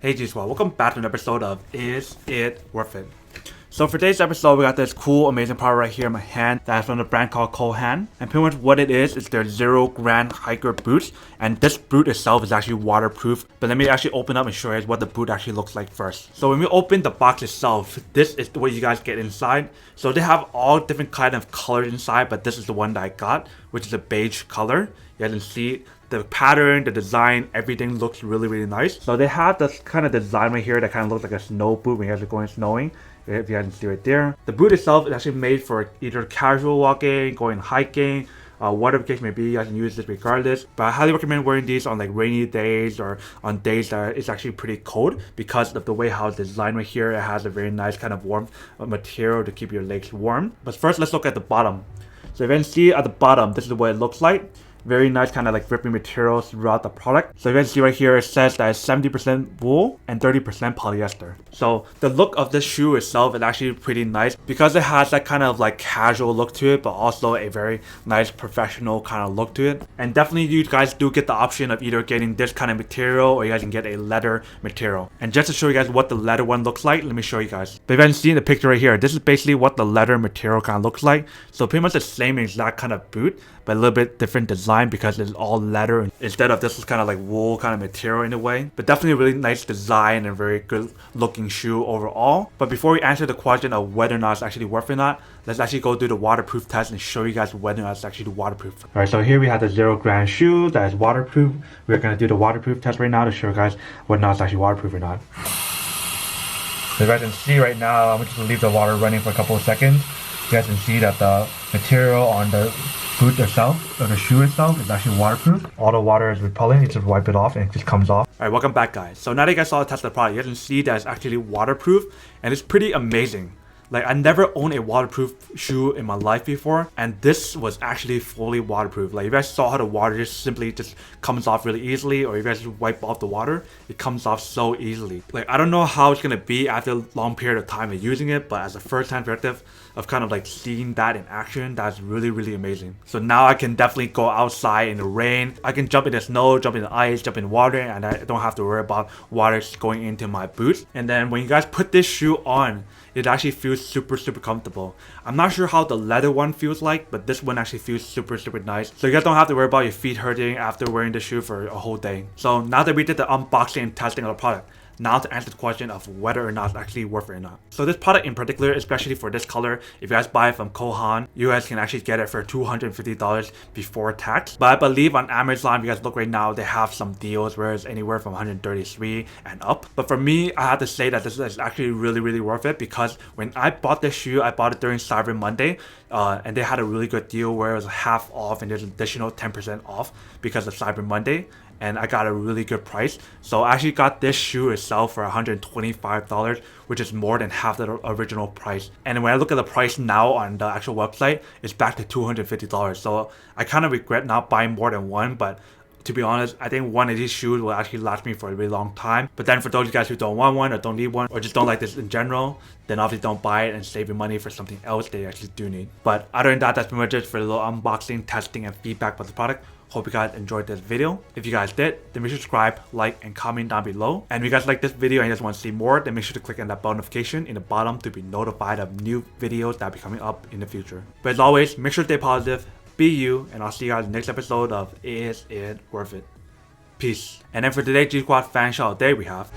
Hey G Squad, welcome back to an episode of Is It Worth It? So for today's episode, we got this cool, amazing product right here in my hand that's from the brand called Haan. And pretty much what it is their Zerogrand hiker boots. And this boot itself is actually waterproof. But let me actually open up and show you what the boot actually looks like first. So when we open the box itself, this is what you guys get inside. So they have all different kind of colors inside, but this is the one that I got, which is a beige color. You guys can see the pattern, the design, everything looks really nice. So they have this kind of design right here that kind of looks like a snow boot when you guys are going snowing. If you guys can see right there. The boot itself is actually made for either casual walking, going hiking, whatever case may be. You guys can use this regardless. But I highly recommend wearing these on like rainy days or on days that it's actually pretty cold because of the way how it's designed right here. It has a very nice kind of warm material to keep your legs warm. But first, let's look at the bottom. So if you can see at the bottom, this is what it looks like. Very nice kind of like gripping materials throughout the product. So you guys see right here, it says that it's 70% wool and 30% polyester. So the look of this shoe itself is actually pretty nice because it has that kind of like casual look to it, but also a very nice professional kind of look to it. And definitely you guys do get the option of either getting this kind of material or you guys can get a leather material. And just to show you guys what the leather one looks like, let me show you guys. But if you haven't seen the picture right here, this is basically what the leather material kind of looks like. So pretty much the same exact kind of boot, but a little bit different design because it's all leather instead of this is kind of like wool kind of material in a way. But definitely a really nice design and very good looking shoe overall. But before we answer the question of whether or not it's actually worth it or not, let's actually go do the waterproof test and show you guys whether or not it's actually waterproof. Alright, so here we have the Zerogrand shoe that is waterproof. We're going to do the waterproof test right now to show you guys whether or not it's actually waterproof or not. So you guys can see right now, I'm just going to leave the water running for a couple of seconds. You guys can see that the material on the boot itself, or the shoe itself, is actually waterproof. All the water is repelling, you just wipe it off and it just comes off. Alright, welcome back guys. So now that you guys saw the test of the product, you guys can see that it's actually waterproof and it's pretty amazing. Like I never owned a waterproof shoe in my life before, and this was actually fully waterproof. Like you guys saw how the water just simply just comes off really easily, or you guys just wipe off the water, it comes off so easily. Like I don't know how it's gonna be after a long period of time of using it, but as a first time perspective of kind of like seeing that in action, that's really amazing. So now I can definitely go outside in the rain. I can jump in the snow, jump in the ice, jump in water, and I don't have to worry about water going into my boots. And then when you guys put this shoe on, it actually feels super comfortable. I'm not sure how the leather one feels like, but this one actually feels super nice. So you guys don't have to worry about your feet hurting after wearing the shoe for a whole day. So now that we did the unboxing and testing of the product, now to answer the question of whether or not it's actually worth it or not. So this product in particular, especially for this color, if you guys buy it from Haan, you guys can actually get it for $250 before tax. But I believe on Amazon, if you guys look right now, they have some deals where it's anywhere from $133 and up. But for me, I have to say that this is actually really worth it because when I bought this shoe, I bought it during Cyber Monday, and they had a really good deal where it was half off and there's an additional 10% off because of Cyber Monday. And I got a really good price. So I actually got this shoe itself for $125, which is more than half the original price. And when I look at the price now on the actual website, it's back to $250. So I kind of regret not buying more than one, but to be honest, I think one of these shoes will actually last me for a really long time. But then for those of you guys who don't want one or don't need one or just don't like this in general, then obviously don't buy it and save your money for something else they actually do need. But other than that, that's pretty much it for a little unboxing, testing, and feedback about the product. Hope you guys enjoyed this video. If you guys did, then make sure to subscribe, like, and comment down below. And if you guys like this video and you guys want to see more, then make sure to click on that bell notification in the bottom to be notified of new videos that will be coming up in the future. But as always, make sure to stay positive, be you, and I'll see you guys in the next episode of Is It Worth It? Peace. And then for today's G Squad fan shout out day, we have